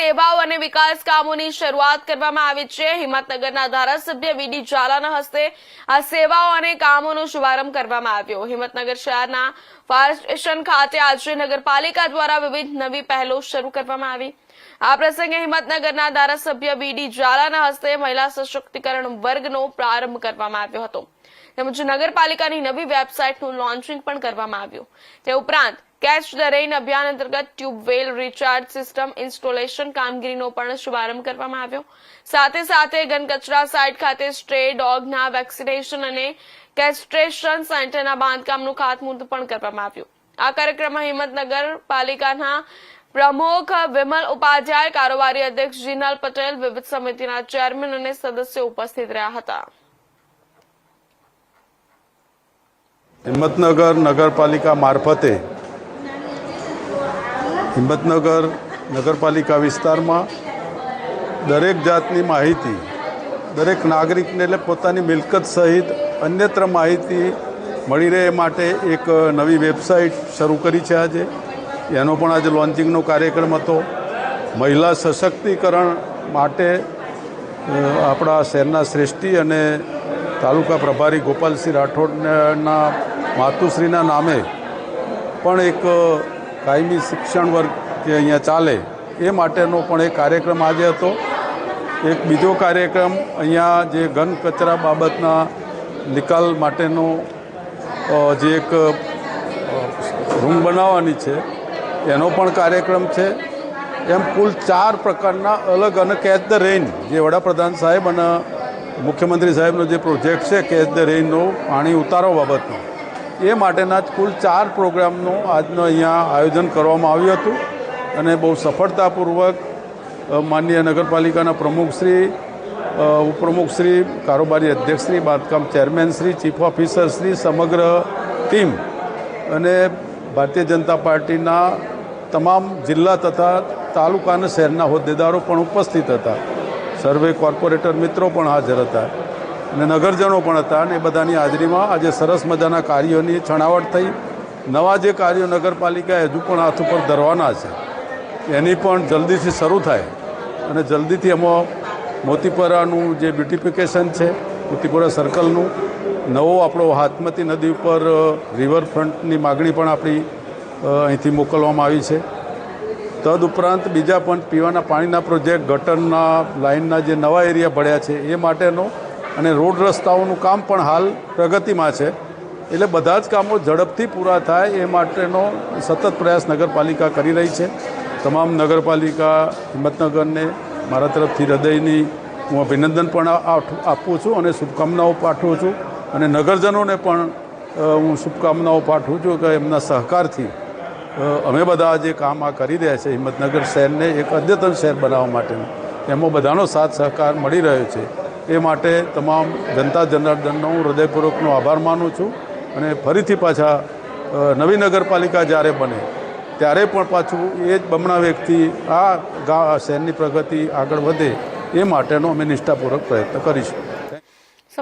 સેવાઓ અને વિકાસ કામોની શરૂઆત કરવામાં આવી છે। હિંમતનગરના ધારાસભ્ય વીડી ઝાલાના હસ્તે આ સેવાઓ અને કામોનો શુભારંભ કરવામાં આવ્યો। હિંમતનગર શહેરના ફાયર સ્ટેશન ખાતે આજે નગરપાલિકા દ્વારા વિવિધ નવી પહેલો શરૂ કરવામાં આવી। આ પ્રસંગે હિંમતનગરના ધારાસભ્ય વીડી ઝાલાના હસ્તે મહિલા સશક્તિકરણ વર્ગનો પ્રારંભ કરવામાં આવ્યો હતો તેમજ નગરપાલિકાની નવી વેબસાઇટનું લોન્ચિંગ પણ કરવામાં આવ્યું। તે ઉપરાંત કેચ ધ રેઇન અભિયાન અંતર્ગત ટ્યુબવેલ રિચાર્જ સિસ્ટમ ઇન્સ્ટોલેશન કામગીરીનો પણ શુભારંભ કરવામાં આવ્યો। સાથે સાથે ઘન કચરા સાઇટ ખાતે સ્ટ્રે ડોગના વેક્સિનેશન અને કેસ્ટ્રેશન સેન્ટરના બાંધકામનું ખાતમુહૂર્ત પણ કરવામાં આવ્યું। આ કાર્યક્રમમાં હિંમતનગર પાલિકાના પ્રમુખ વિમલ ઉપાધ્યાય, કારોબારી અધ્યક્ષ જીનલ પટેલ, વિવિધ સમિતિના ચેરમેન અને સદસ્યો ઉપસ્થિત રહ્યા હતા। હિંમતનગર નગરપાલિકા મારફતે હિંમતનગર નગરપાલિકા વિસ્તારમાં દરેક જાતની માહિતી દરેક નાગરિકને એટલે પોતાની મિલકત સહિત અન્યત્ર માહિતી મળી રહે માટે એક નવી વેબસાઇટ શરૂ કરી છે। આજે એનો પણ આજે લોન્ચિંગનો કાર્યક્રમ હતો। મહિલા સશક્તિકરણ માટે આપણા શહેરના શ્રેષ્ઠી અને તાલુકા પ્રભારી ગોપાલસિંહ રાઠોડના માતુશ્રીના નામે પણ એક કાયમી શિક્ષણ વર્ગ જે અહીંયા ચાલે એ માટેનો પણ એક કાર્યક્રમ આજે હતો। એક બીજો કાર્યક્રમ અહીંયા જે ઘન કચરા બાબતના નિકાલ માટેનો જે એક રૂમ બનાવવાની છે એનો પણ કાર્યક્રમ છે। એમ કુલ 4 પ્રકારના અલગ અને કેચ ધ રેઇન જે વડાપ્રધાન સાહેબ અને મુખ્યમંત્રી સાહેબનો જે પ્રોજેક્ટ છે કેચ ધ રેઇનનો પાણી ઉતારો બાબતનો એ માટેના જ કુલ 4 પ્રોગ્રામનું આજનો અહીંયા આયોજન કરવામાં આવ્યું હતું અને બહુ સફળતાપૂર્વક માનનીય નગરપાલિકાના પ્રમુખશ્રી, ઉપપ્રમુખશ્રી, કારોબારી અધ્યક્ષશ્રી, બાંધકામ ચેરમેનશ્રી, ચીફ ઓફિસરશ્રી, સમગ્ર ટીમ અને ભારતીય જનતા પાર્ટીના તમામ જિલ્લા તથા તાલુકા અને શહેરના હોદ્દેદારો પણ ઉપસ્થિત હતા। સર્વે કોર્પોરેટર મિત્રો પણ હાજર હતા અને નગરજનો પણ હતા અને એ બધાની હાજરીમાં આજે સરસ મજાના કાર્યોની છણાવટ થઈ। નવા જે કાર્યો નગરપાલિકા હજુ પણ હાથ ઉપર ધરવાના છે એની પણ જલ્દીથી શરૂ થાય અને જલ્દીથી એમાં મોતીપરાનું જે બ્યુટિફિકેશન છે, મોતીપરા સર્કલનું, નવો આપણો હાથમતી નદી ઉપર રિવરફ્રન્ટની માગણી પણ આપણી અહીંથી મોકલવામાં આવી છે। તદુપરાંત બીજા પણ પીવાના પાણીના પ્રોજેક્ટ, ગટરના લાઇનના જે નવા એરિયા ભળ્યા છે એ માટેનો અને રોડ રસ્તાઓનું કામ પણ હાલ પ્રગતિમાં છે। એટલે બધા જ કામો ઝડપથી પૂરા થાય એ માટેનો સતત પ્રયાસ નગરપાલિકા કરી રહી છે। તમામ નગરપાલિકા હિંમતનગરને મારા તરફથી હૃદયની હું અભિનંદન પણ આપું છું અને શુભકામનાઓ પાઠવું છું અને નગરજનોને પણ હું શુભકામનાઓ પાઠવું છું કે એમના સહકારથી અમે બધા જે કામ આ કરી રહ્યા છે હિંમતનગર શહેરને એક અદ્યતન શહેર બનાવવા માટેનું એમાં બધાનો સાથ સહકાર મળી રહ્યો છે। એ માટે તમામ જનતા જનાર્દનનો હું હૃદયપૂર્વકનો આભાર માનું છું અને ફરીથી પાછા નવી નગરપાલિકા જ્યારે બને ત્યારે પણ પાછું એ જ બમણા વેગથી આ શહેરની પ્રગતિ આગળ વધે એ માટેનો અમે નિષ્ઠાપૂર્વક પ્રયત્ન કરીશું।